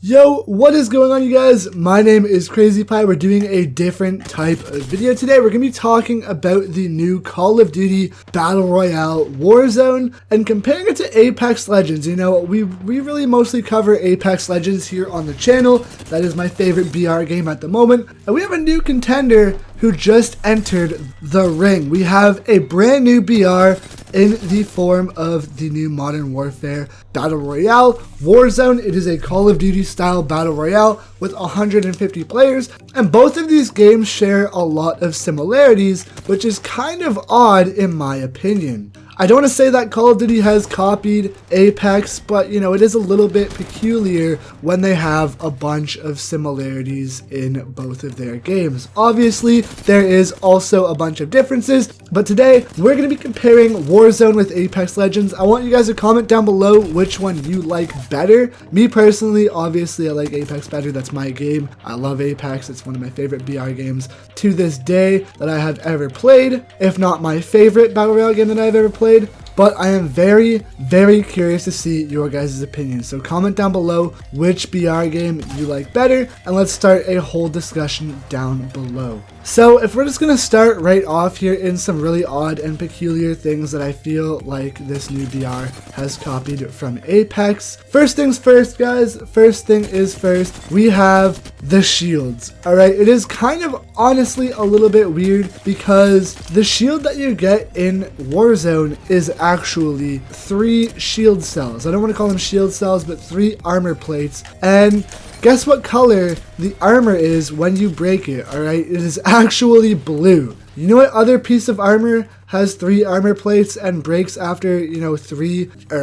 Yo, what is going on, you guys? My name is Crazy Pie. We're doing a different type of video today. We're going to be talking about the new Call of Duty Battle Royale Warzone and comparing it to Apex Legends. You know, we really mostly cover Apex Legends here on the channel. That is my favorite BR game at the moment. And we have a new contender who just entered the ring. We have a brand new BR in the form of the new Modern Warfare Battle Royale Warzone. It is a Call of Duty style Battle Royale with 150 players, and both of these games share a lot of similarities, which is kind of odd in my opinion. I don't want to say that Call of Duty has copied Apex, but you know, it is a little bit peculiar when they have a bunch of similarities in both of their games. Obviously, there is also a bunch of differences, but today we're going to be comparing Warzone with Apex Legends. I want you guys to comment down below which one you like better. Me personally, obviously, I like Apex better. That's my game. I love Apex. It's one of my favorite BR games to this day that I have ever played, if not my favorite Battle Royale game that I've ever played. But I am very curious to see your guys' opinions. So comment down below which BR game you like better, and let's start a whole discussion down below. So if we're just going to start right off here in some really odd and peculiar things that I feel like this new BR has copied from Apex. First things first, guys. First thing is first, we have the shields. Alright, it is kind of honestly a little bit weird because the shield that you get in Warzone is actually 3 shield cells. I don't want to call them shield cells, but 3 armor plates. And guess what color the armor is when you break it, alright? It is actually blue. You know what other piece of armor has 3 armor plates and breaks after,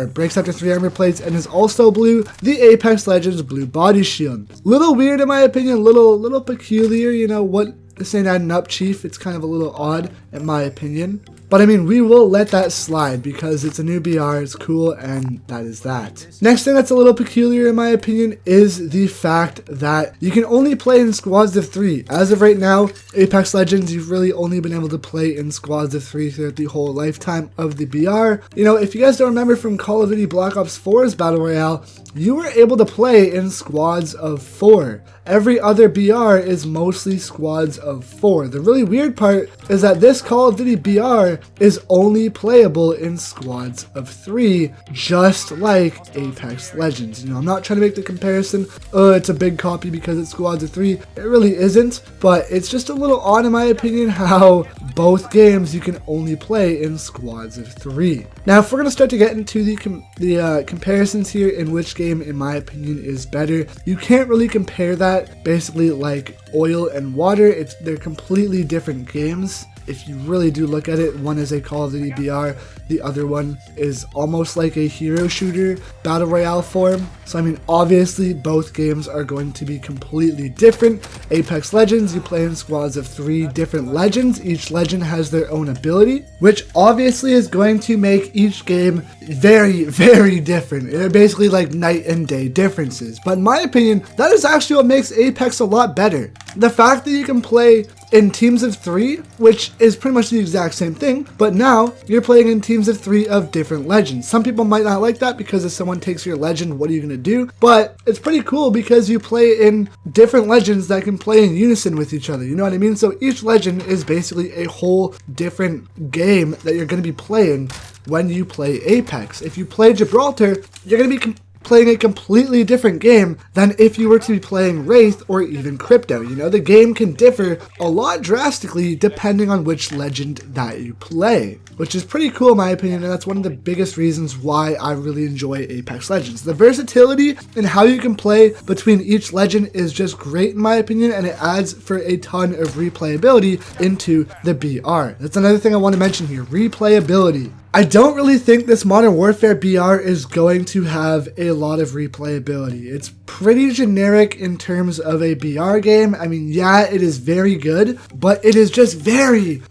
breaks after 3 armor plates and is also blue? The Apex Legends blue body shield. Little weird in my opinion, little peculiar, you know, what this ain't adding up, Chief. It's kind of a little odd in my opinion. But I mean, we will let that slide because it's a new BR, it's cool, and that is that. Next thing that's a little peculiar in my opinion is the fact that you can only play in squads of 3. As of right now, Apex Legends, you've really only been able to play in squads of 3 throughout the whole lifetime of the BR. You know, if you guys don't remember from Call of Duty Black Ops 4's Battle Royale, you were able to play in squads of 4. Every other BR is mostly squads of 4. The really weird part is that this Call of Duty BR is only playable in squads of 3, just like Apex Legends. You know, I'm not trying to make the comparison, it's a big copy because it's squads of 3. It really isn't, but it's just a little odd in my opinion how both games you can only play in squads of 3. Now, if we're going to start to get into the comparisons here in which game, in my opinion, is better, you can't really compare that basically like oil and water. They're completely different games. If you really do look at it, one is a Call of Duty BR, the other one is almost like a hero shooter battle royale form. So I mean, obviously both games are going to be completely different. Apex Legends, you play in squads of 3 different legends. Each legend has their own ability, which obviously is going to make each game very different. They're basically like night and day differences. But in my opinion, that is actually what makes Apex a lot better. The fact that you can play in teams of 3, which is pretty much the exact same thing, but now you're playing in teams of 3 of different legends. Some people might not like that because if someone takes your legend, what are you going to do? But it's pretty cool because you play in different legends that can play in unison with each other. You know what I mean? So each legend is basically a whole different game that you're going to be playing when you play Apex. If you play Gibraltar, you're going to be playing a completely different game than if you were to be playing Wraith or even Crypto. You know, the game can differ a lot drastically depending on which legend that you play, which is pretty cool in my opinion, and that's one of the biggest reasons why I really enjoy Apex Legends. The versatility and how you can play between each legend is just great in my opinion, and it adds for a ton of replayability into the BR. That's another thing I want to mention here, replayability. I don't really think this Modern Warfare BR is going to have a lot of replayability. It's pretty generic in terms of a BR game. I mean, yeah, it is very good, but it is just very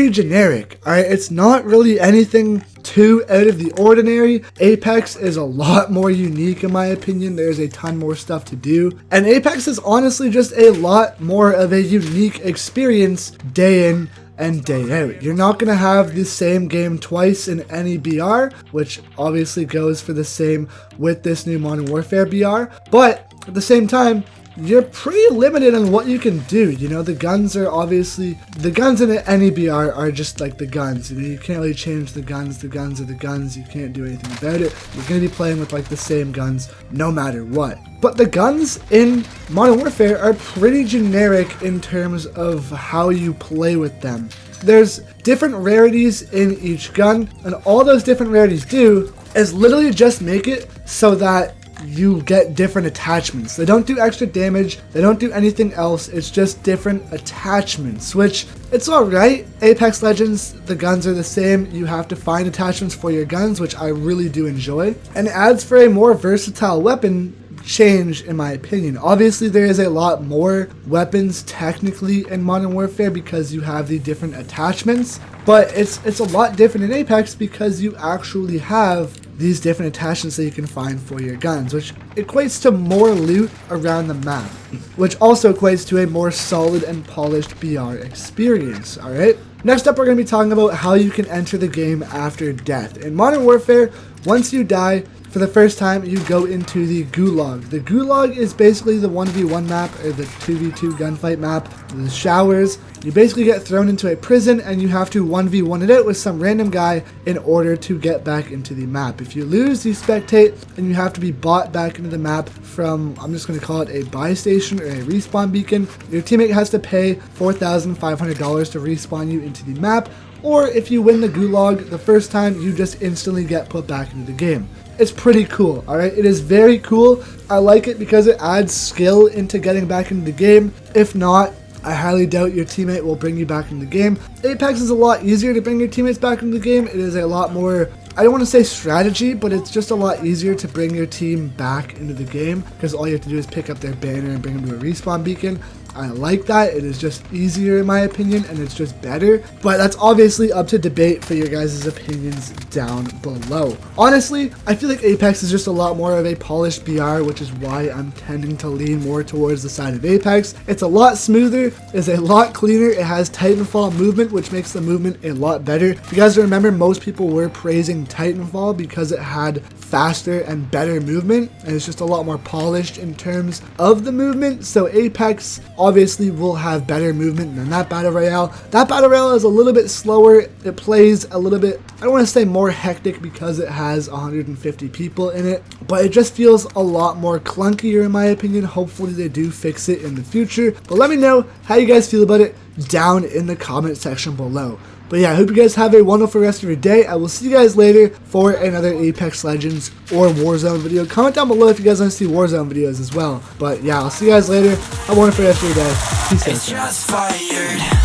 generic. Alright, it's not really anything too out of the ordinary. Apex is a lot more unique in my opinion. There's a ton more stuff to do, and Apex is honestly just a lot more of a unique experience day in and day out. You're not going to have the same game twice in any BR, which obviously goes for the same with this new Modern Warfare BR, but at the same time, you're pretty limited on what you can do. You know, the guns are obviously, the guns in any BR are just like the guns. You know, you can't really change the guns. The guns are the guns. You can't do anything about it. You're going to be playing with like the same guns no matter what. But the guns in Modern Warfare are pretty generic in terms of how you play with them. There's different rarities in each gun, and all those different rarities do is literally just make it so that you get different attachments. They don't do extra damage, they don't do anything else, it's just different attachments, which it's alright. Apex Legends, the guns are the same, you have to find attachments for your guns, which I really do enjoy, and it adds for a more versatile weapon change in my opinion. Obviously there is a lot more weapons technically in Modern Warfare because you have the different attachments, but it's a lot different in Apex because you actually have these different attachments that you can find for your guns, which equates to more loot around the map, which also equates to a more solid and polished BR experience, alright? Next up, we're going to be talking about how you can enter the game after death. In Modern Warfare, once you die, for the first time, you go into the Gulag. The Gulag is basically the 1v1 map, or the 2v2 gunfight map, the showers. You basically get thrown into a prison and you have to 1v1 it out with some random guy in order to get back into the map. If you lose, you spectate and you have to be bought back into the map from, I'm just going to call it a buy station or a respawn beacon. Your teammate has to pay $4,500 to respawn you into the map, or if you win the Gulag the first time, you just instantly get put back into the game. It's pretty cool, alright? It is very cool. I like it because it adds skill into getting back into the game. If not, I highly doubt your teammate will bring you back into the game. Apex is a lot easier to bring your teammates back into the game. It is a lot more, I don't want to say strategy, but it's just a lot easier to bring your team back into the game because all you have to do is pick up their banner and bring them to a respawn beacon. I like that. It is just easier in my opinion, and it's just better, but that's obviously up to debate for your guys' opinions down below. Honestly, I feel like Apex is just a lot more of a polished BR, which is why I'm tending to lean more towards the side of Apex. It's a lot smoother, it's a lot cleaner, it has Titanfall movement, which makes the movement a lot better. If you guys remember, most people were praising Titanfall because it had faster and better movement, and it's just a lot more polished in terms of the movement. So Apex obviously will have better movement than that battle royale. That battle royale is a little bit slower. It plays a little bit, I don't want to say more hectic because it has 150 people in it, but it just feels a lot more clunkier in my opinion. Hopefully they do fix it in the future, but let me know how you guys feel about it down in the comment section below. But yeah, I hope you guys have a wonderful rest of your day. I will see you guys later for another Apex Legends or Warzone video. Comment down below if you guys want to see Warzone videos as well. But yeah, I'll see you guys later. Have a wonderful rest of your day. Peace out.